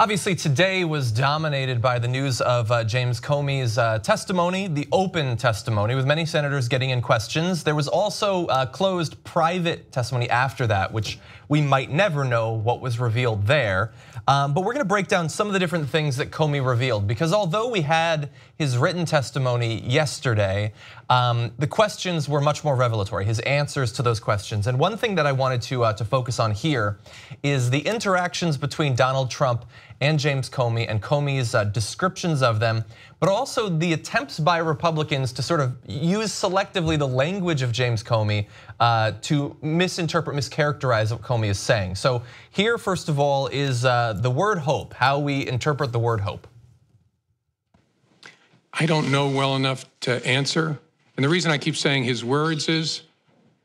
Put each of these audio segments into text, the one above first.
Obviously, today was dominated by the news of James Comey's testimony, the open testimony, with many senators getting in questions. There was also closed private testimony after that, which we might never know what was revealed there. But we're gonna break down some of the different things that Comey revealed, because although we had his written testimony yesterday, the questions were much more revelatory, his answers to those questions. And one thing that I wanted to focus on here is the interactions between Donald Trump and James Comey, and Comey's descriptions of them, but also the attempts by Republicans to sort of use selectively the language of James Comey to misinterpret, mischaracterize what Comey is saying. So here, first of all, is the word hope, how we interpret the word hope. I don't know well enough to answer. And the reason I keep saying his words is,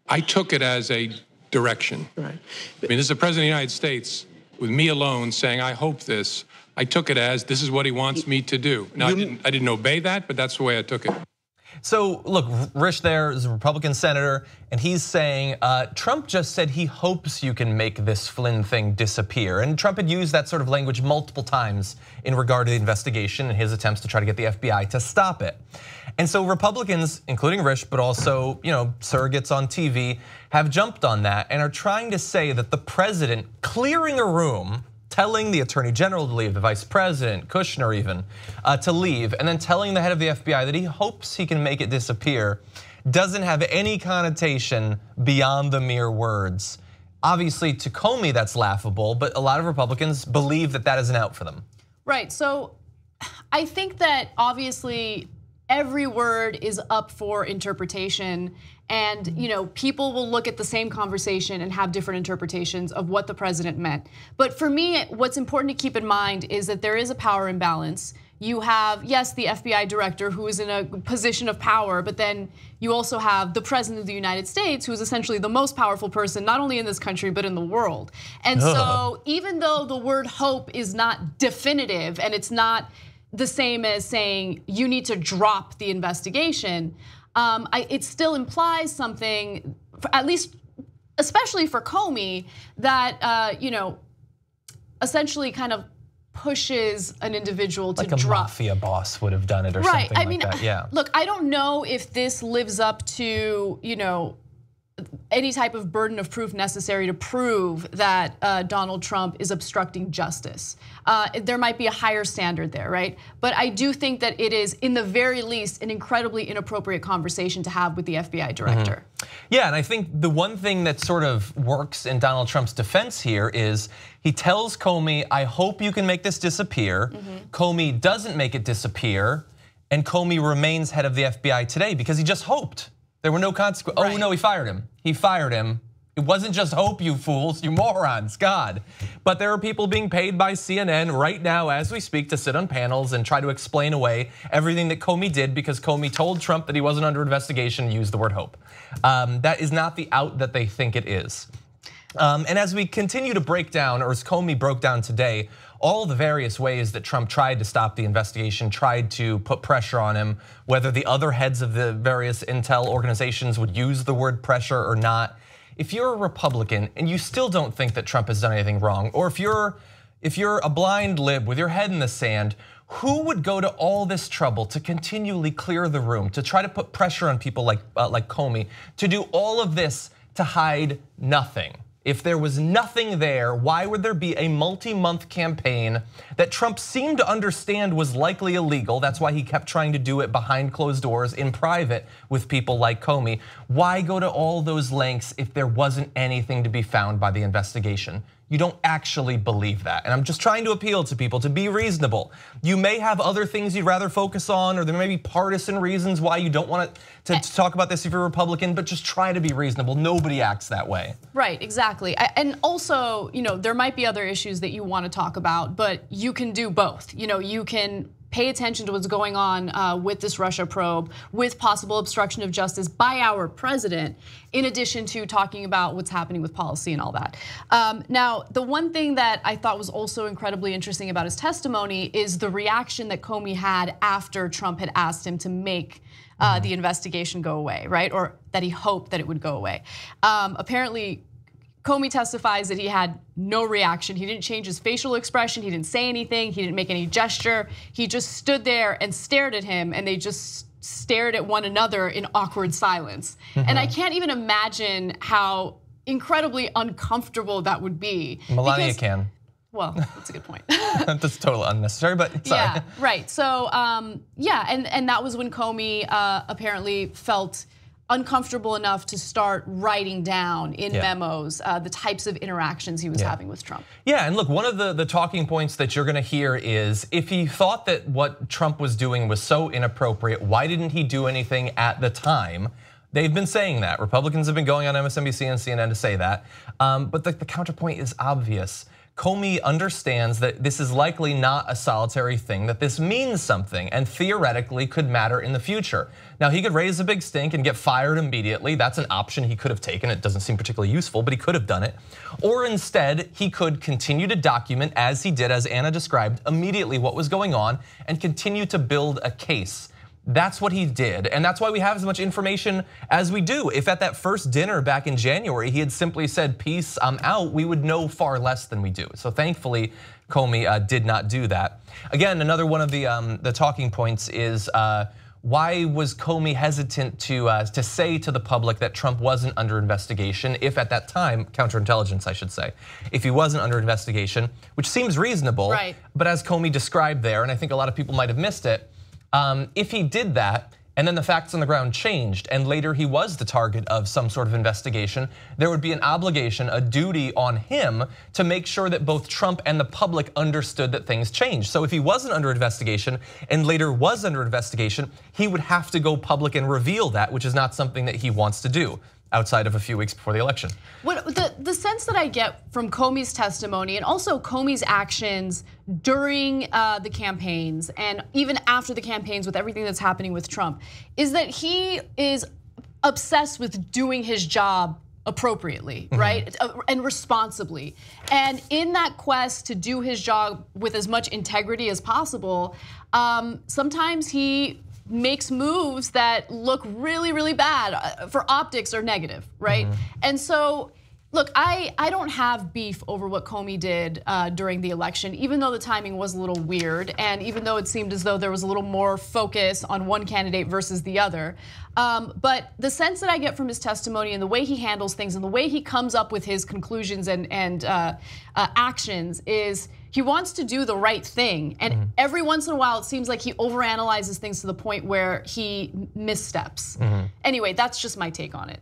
I took it as a direction. Right. I mean, this is the President of the United States with me alone saying, I hope this. I took it as, this is what he wants me to do. Now, I didn't obey that, but that's the way I took it. So look, Rich there is a Republican senator, and he's saying Trump just said he hopes you can make this Flynn thing disappear. And Trump had used that sort of language multiple times in regard to the investigation and his attempts to try to get the FBI to stop it. And so Republicans, including Rich, but also surrogates on TV, have jumped on that and are trying to say that the president clearing a room, telling the attorney general to leave, the vice president, Kushner even, to leave, and then telling the head of the FBI that he hopes he can make it disappear, doesn't have any connotation beyond the mere words. Obviously, to Comey, that's laughable, but a lot of Republicans believe that that is an out for them. Right, so I think that obviously every word is up for interpretation, and people will look at the same conversation and have different interpretations of what the president meant. But for me, what's important to keep in mind is that there is a power imbalance. You have, yes, the FBI director who is in a position of power, but then you also have the president of the United States, who is essentially the most powerful person, not only in this country, but in the world. And so even though the word hope is not definitive and it's not the same as saying you need to drop the investigation, it still implies something, at least, especially for Comey, that essentially kind of pushes an any to like a drop. Mafia boss would have done it or something like that. Yeah. Look, I don't know if this lives up to any type of burden of proof necessary to prove that Donald Trump is obstructing justice. There might be a higher standard there, right? But I do think that it is, in the very least, an incredibly inappropriate conversation to have with the FBI director. Yeah, and I think the one thing that sort of works in Donald Trump's defense here is he tells Comey, I hope you can make this disappear. Comey doesn't make it disappear, and Comey remains head of the FBI today because he just hoped. There were no consequences. Oh no, he fired him. He fired him. It wasn't just hope, you fools, you morons, God. But there are people being paid by CNN right now as we speak to sit on panels and try to explain away everything that Comey did because Comey told Trump that he wasn't under investigation and used the word hope. That is not the out that they think it is. And as we continue to break down, or as Comey broke down today, all the various ways that Trump tried to stop the investigation, tried to put pressure on him, whether the other heads of the various intel organizations would use the word pressure or not. If you're a Republican and you still don't think that Trump has done anything wrong, or if you're a blind lib with your head in the sand, who would go to all this trouble to continually clear the room, to try to put pressure on people like Comey, to do all of this to hide nothing? If there was nothing there, why would there be a multi-month campaign that Trump seemed to understand was likely illegal? That's why he kept trying to do it behind closed doors in private with people like Comey. Why go to all those lengths if there wasn't anything to be found by the investigation? You don't actually believe that. And I'm just trying to appeal to people to be reasonable. You may have other things you'd rather focus on, or there may be partisan reasons why you don't want to talk about this if you're a Republican, but just try to be reasonable. Nobody acts that way. Right, exactly. And also, there might be other issues that you want to talk about, but you can do both. You can pay attention to what's going on with this Russia probe, with possible obstruction of justice by our president, in addition to talking about what's happening with policy and all that. Now, the one thing that I thought was also incredibly interesting about his testimony is the reaction that Comey had after Trump had asked him to make the investigation go away, right? Or that he hoped that it would go away. Apparently, Comey testifies that he had no reaction. He didn't change his facial expression. He didn't say anything. He didn't make any gesture. He just stood there and stared at him, and they just stared at one another in awkward silence. And I can't even imagine how incredibly uncomfortable that would be. Melania can. Well, that's a good point. That's totally unnecessary, but sorry. Yeah, right. So, yeah, and that was when Comey apparently felt uncomfortable enough to start writing down in memos the types of interactions he was having with Trump. Yeah, and look, one of the talking points that you're gonna hear is if he thought that what Trump was doing was so inappropriate, why didn't he do anything at the time? They've been saying that. Republicans have been going on MSNBC and CNN to say that. But the counterpoint is obvious. Comey understands that this is likely not a solitary thing, that this means something and theoretically could matter in the future. Now, he could raise a big stink and get fired immediately. That's an option he could have taken. It doesn't seem particularly useful, but he could have done it. Or instead, he could continue to document, as he did, as Anna described, immediately what was going on and continue to build a case. That's what he did, and that's why we have as much information as we do. If at that first dinner back in January, he had simply said, peace, I'm out, we would know far less than we do. So thankfully, Comey did not do that. Again, another one of the talking points is why was Comey hesitant to say to the public that Trump wasn't under investigation, if at that time, counterintelligence I should say, if he wasn't under investigation, which seems reasonable, right. But as Comey described there, and I think a lot of people might have missed it, if he did that, and then the facts on the ground changed, and later he was the target of some sort of investigation, there would be an obligation, a duty on him to make sure that both Trump and the public understood that things changed. So if he wasn't under investigation and later was under investigation, he would have to go public and reveal that, which is not something that he wants to do outside of a few weeks before the election. The sense that I get from Comey's testimony and also Comey's actions during the campaigns and even after the campaigns with everything that's happening with Trump is that he is obsessed with doing his job appropriately, right? And responsibly. And in that quest to do his job with as much integrity as possible, sometimes he makes moves that look really, really bad for optics or negative, right? And so, look, I don't have beef over what Comey did during the election, even though the timing was a little weird, and even though it seemed as though there was a little more focus on one candidate versus the other. But the sense that I get from his testimony and the way he handles things and the way he comes up with his conclusions and actions is he wants to do the right thing. And every once in a while, it seems like he overanalyzes things to the point where he missteps. Anyway, that's just my take on it.